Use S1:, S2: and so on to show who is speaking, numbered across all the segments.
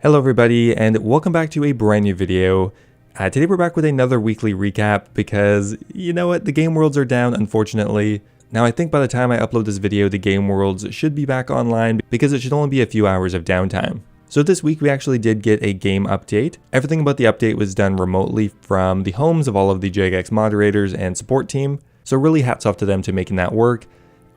S1: Hello everybody and welcome back to a brand new video. Today we're back with another weekly recap because, you know what, the game worlds are down unfortunately. Now I think by the time I upload this video the game worlds should be back online because it should only be a few hours of downtime. So this week we actually did get a game update. Everything about the update was done remotely from the homes of all of the JGX moderators and support team. So really hats off to them to making that work.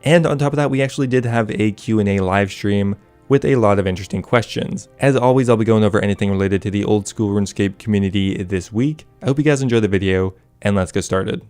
S1: And on top of that we actually did have a Q&A live stream with a lot of interesting questions. As always, I'll be going over anything related to the old school RuneScape community this week. I hope you guys enjoy the video, and let's get started.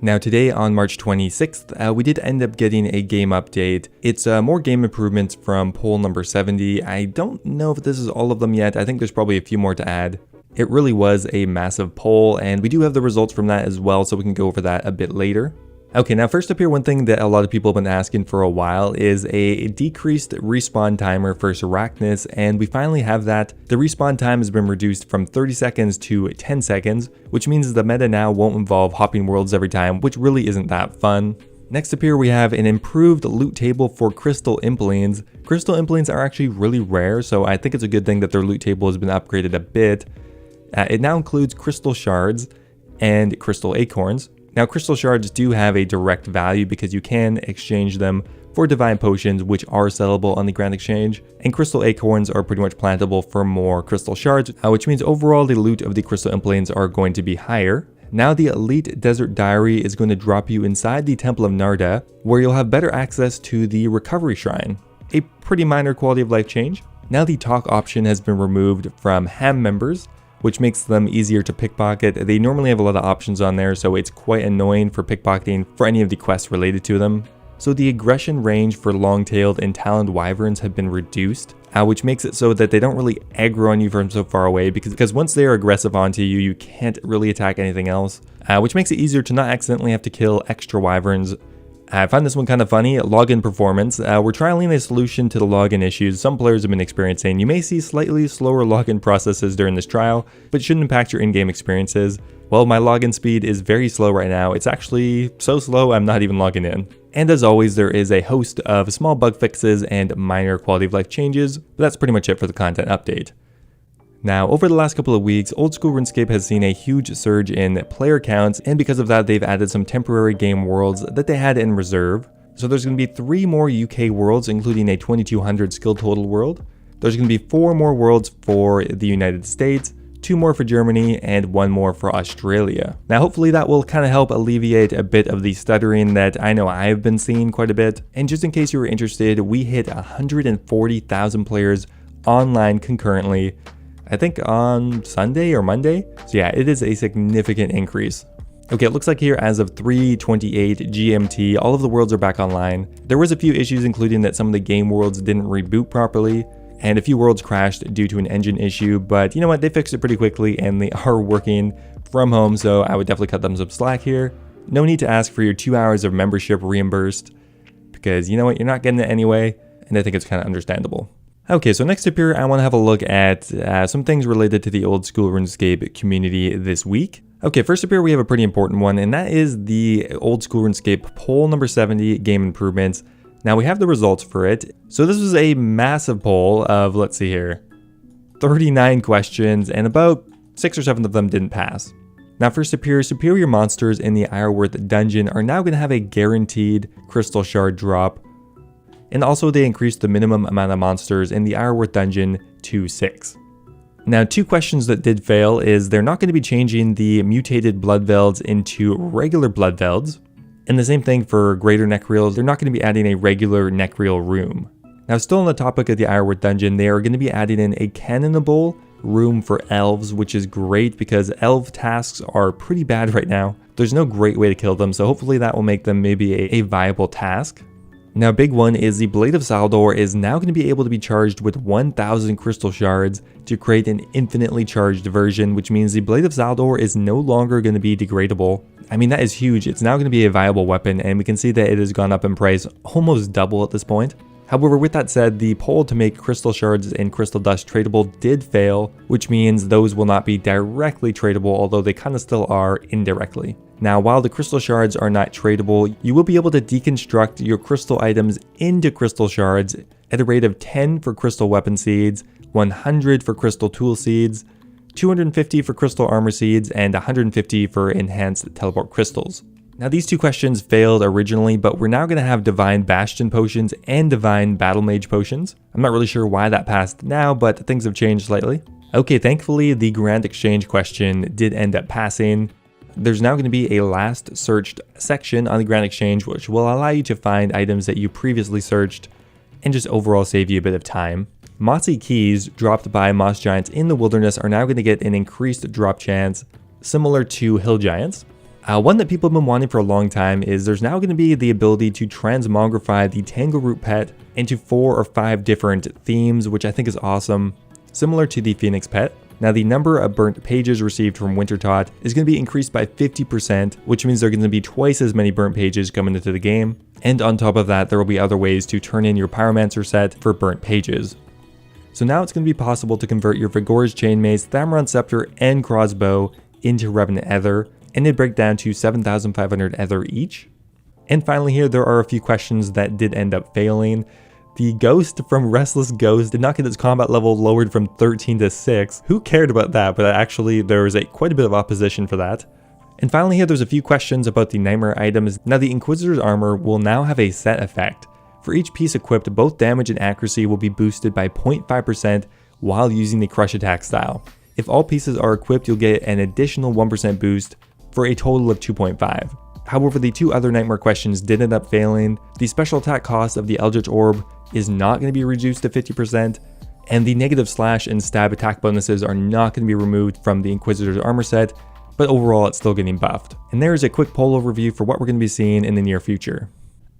S1: Now today on March 26th, we did end up getting a game update. It's more game improvements from poll number 70. I don't know if this is all of them yet. I think there's probably a few more to add. It really was a massive poll, and we do have the results from that as well, so we can go over that a bit later. Okay, now first up here, one thing that a lot of people have been asking for a while is a decreased respawn timer for Arachnus, and we finally have that. The respawn time has been reduced from 30 seconds to 10 seconds, which means the meta now won't involve hopping worlds every time, which really isn't that fun. Next up here, we have an improved loot table for Crystal Implings. Crystal Implings are actually really rare, so I think it's a good thing that their loot table has been upgraded a bit. It now includes Crystal Shards and Crystal Acorns. Now, Crystal Shards do have a direct value because you can exchange them for Divine Potions, which are sellable on the Grand Exchange, and Crystal Acorns are pretty much plantable for more Crystal Shards, which means overall the loot of the Crystal Implings are going to be higher. Now the Elite Desert Diary is going to drop you inside the Temple of Narda, where you'll have better access to the Recovery Shrine, a pretty minor quality of life change. Now the talk option has been removed from HAM members, which makes them easier to pickpocket. They normally have a lot of options on there, so it's quite annoying for pickpocketing for any of the quests related to them. So the aggression range for long-tailed and taloned wyverns have been reduced, which makes it so that they don't really aggro on you from so far away, because once they are aggressive onto you, you can't really attack anything else, which makes it easier to not accidentally have to kill extra wyverns. I find this one kind of funny. Login performance. We're trialing a solution to the login issues some players have been experiencing. You may see slightly slower login processes during this trial, but it shouldn't impact your in-game experiences. Well, my login speed is very slow right now. It's actually so slow I'm not even logging in. And as always, there is a host of small bug fixes and minor quality of life changes, but that's pretty much it for the content update. Now, over the last couple of weeks, old school RuneScape has seen a huge surge in player counts, and because of that, they've added some temporary game worlds that they had in reserve. So there's going to be 3 more UK worlds, including a 2200 skill total world. There's going to be 4 more worlds for the United States, 2 more for Germany, and 1 more for Australia. Now, hopefully that will kind of help alleviate a bit of the stuttering that I know I've been seeing quite a bit. And just in case you were interested, we hit 140,000 players online concurrently, I think on Sunday or Monday. So yeah, it is a significant increase. Okay, it looks like here as of 3:28 GMT, all of the worlds are back online. There was a few issues, including that some of the game worlds didn't reboot properly, and a few worlds crashed due to an engine issue, but you know what, they fixed it pretty quickly and they are working from home, so I would definitely cut them some slack here. No need to ask for your 2 hours of membership reimbursed, because you know what, you're not getting it anyway, and I think it's kind of understandable. Okay, so next up here, I want to have a look at some things related to the old school RuneScape community this week. Okay, first up here, we have a pretty important one, and that is the old school RuneScape poll number 70 game improvements. Now we have the results for it. So this was a massive poll of, let's see here, 39 questions, and about 6 or 7 of them didn't pass. Now first up here, superior monsters in the Ironworth dungeon are now going to have a guaranteed crystal shard drop. And also they increased the minimum amount of monsters in the Ironworth dungeon to 6. Now 2 questions that did fail is they're not going to be changing the mutated blood velds into regular blood velds. And the same thing for greater necreals, they're not going to be adding a regular necreal room. Now still on the topic of the Ironworth dungeon, they are going to be adding in a cannonable room for elves, which is great because elf tasks are pretty bad right now. There's no great way to kill them, so hopefully that will make them maybe a viable task. Now, big one is the Blade of Saldor is now going to be able to be charged with 1,000 crystal shards to create an infinitely charged version, which means the Blade of Saldor is no longer going to be degradable. I mean, that is huge. It's now going to be a viable weapon, and we can see that it has gone up in price almost double at this point. However, with that said, the poll to make crystal shards and crystal dust tradable did fail, which means those will not be directly tradable, although they kind of still are indirectly. Now, while the crystal shards are not tradable, you will be able to deconstruct your crystal items into crystal shards at a rate of 10 for crystal weapon seeds, 100 for crystal tool seeds, 250 for crystal armor seeds, and 150 for enhanced teleport crystals. Now these two questions failed originally, but we're now going to have divine bastion potions and divine battle mage potions. I'm not really sure why that passed now, but things have changed slightly. Okay, thankfully the grand exchange question did end up passing. There's now going to be a last searched section on the grand exchange, which will allow you to find items that you previously searched and just overall save you a bit of time. Mossy keys dropped by moss giants in the wilderness are now going to get an increased drop chance similar to hill giants. One that people have been wanting for a long time is there's now going to be the ability to transmogrify the Tangleroot pet into 4 or 5 different themes, which I think is awesome, similar to the Phoenix pet. Now the number of burnt pages received from Wintertot is going to be increased by 50%, which means there are going to be twice as many burnt pages coming into the game. And on top of that, there will be other ways to turn in your Pyromancer set for burnt pages. So now it's going to be possible to convert your Vigor's Chainmace, Thamron Scepter, and Crossbow into Revenant Ether, and they break down to 7,500 Ether each. And finally here, there are a few questions that did end up failing. The Ghost from Restless Ghost did not get its combat level lowered from 13 to 6. Who cared about that? But actually there was quite a bit of opposition for that. And finally here, there's a few questions about the Nightmare items. Now the Inquisitor's armor will now have a set effect. For each piece equipped, both damage and accuracy will be boosted by 0.5% while using the Crush attack style. If all pieces are equipped, you'll get an additional 1% boost for a total of 2.5. However, the 2 other Nightmare questions did end up failing. The special attack cost of the Eldritch Orb is not going to be reduced to 50%, and the negative slash and stab attack bonuses are not going to be removed from the Inquisitor's armor set, but overall it's still getting buffed. And there is a quick poll overview for what we're going to be seeing in the near future.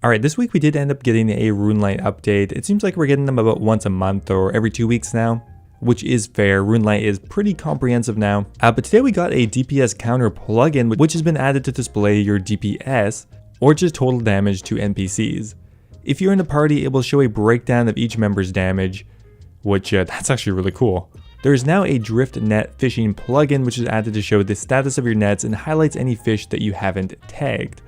S1: Alright, this week we did end up getting a Runelite update. It seems like we're getting them about once a month or every 2 weeks now, which is fair. Runelite is pretty comprehensive now. But today we got a DPS counter plugin, which has been added to display your DPS, or just total damage to NPCs. If you're in a party, it will show a breakdown of each member's damage, which that's actually really cool. There is now a drift net fishing plugin, which is added to show the status of your nets and highlights any fish that you haven't tagged.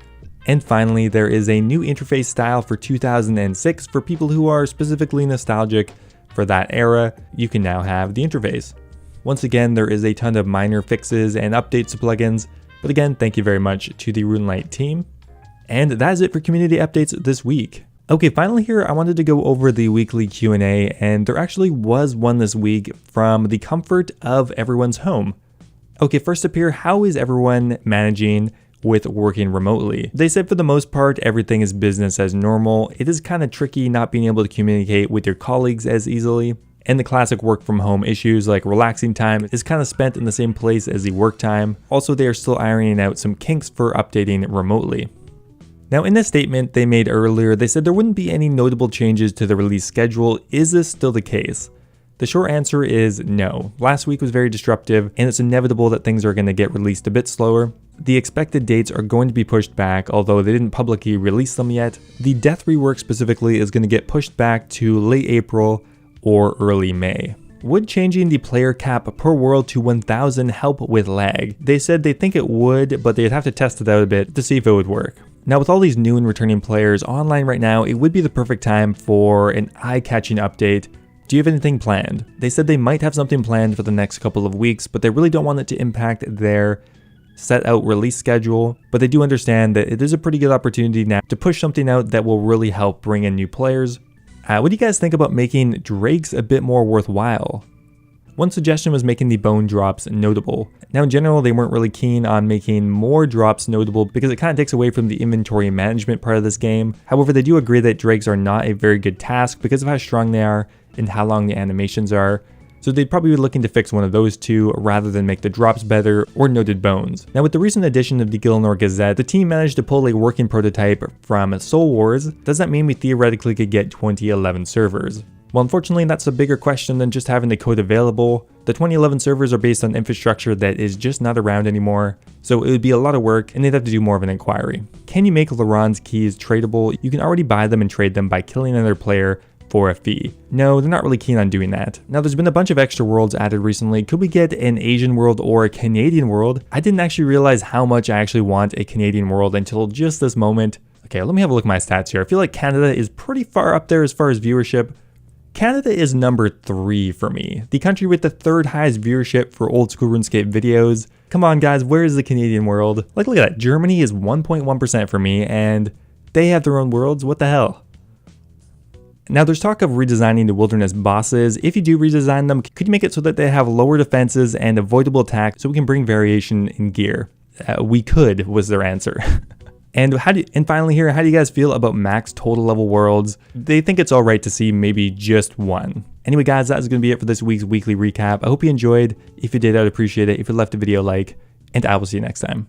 S1: And finally, there is a new interface style for 2006 for people who are specifically nostalgic for that era. You can now have the interface. Once again, there is a ton of minor fixes and updates to plugins, but again, thank you very much to the Runelite team. And that is it for community updates this week. Okay, finally here, I wanted to go over the weekly Q&A, and there actually was one this week from the comfort of everyone's home. Okay, first up here, how is everyone managing with working remotely? They said for the most part, everything is business as normal. It is kind of tricky not being able to communicate with your colleagues as easily. And the classic work from home issues like relaxing time is kind of spent in the same place as the work time. Also, they are still ironing out some kinks for updating remotely. Now in this statement they made earlier, they said there wouldn't be any notable changes to the release schedule. Is this still the case? The short answer is no. Last week was very disruptive, and it's inevitable that things are going to get released a bit slower. The expected dates are going to be pushed back, although they didn't publicly release them yet. The death rework specifically is going to get pushed back to late April or early May. Would changing the player cap per world to 1,000 help with lag? They said they think it would, but they'd have to test it out a bit to see if it would work. Now with all these new and returning players online right now, it would be the perfect time for an eye-catching update. Do you have anything planned? They said they might have something planned for the next couple of weeks, but they really don't want it to impact their set out release schedule, but they do understand that it is a pretty good opportunity now to push something out that will really help bring in new players. What do you guys think about making drakes a bit more worthwhile? One suggestion was making the bone drops notable. Now in general, they weren't really keen on making more drops notable because it kind of takes away from the inventory management part of this game. However, they do agree that drakes are not a very good task because of how strong they are and how long the animations are. So they'd probably be looking to fix one of those two rather than make the drops better or noted bones. Now with the recent addition of the Gilnor Gazette, the team managed to pull a working prototype from Soul Wars. Does that mean we theoretically could get 2011 servers? Well, unfortunately, that's a bigger question than just having the code available. The 2011 servers are based on infrastructure that is just not around anymore, so it would be a lot of work and they'd have to do more of an inquiry. Can you make Laron's keys tradable? You can already buy them and trade them by killing another player for a fee. No, they're not really keen on doing that. Now there's been a bunch of extra worlds added recently. Could we get an Asian world or a Canadian world? I didn't actually realize how much I actually want a Canadian world until just this moment. Okay, let me have a look at my stats here. I feel like Canada is pretty far up there as far as viewership. Canada is number 3 for me, the country with the 3rd highest viewership for old school RuneScape videos. Come on guys, where is the Canadian world? Like look at that, Germany is 1.1% for me and they have their own worlds, what the hell? Now there's talk of redesigning the wilderness bosses. If you do redesign them, could you make it so that they have lower defenses and avoidable attacks so we can bring variation in gear? We could was their answer. And finally here, how do you guys feel about max total level worlds? They think it's alright to see maybe just one. Anyway guys, that is going to be it for this week's weekly recap. I hope you enjoyed. If you did, I'd appreciate it if you left the video a like, and I will see you next time.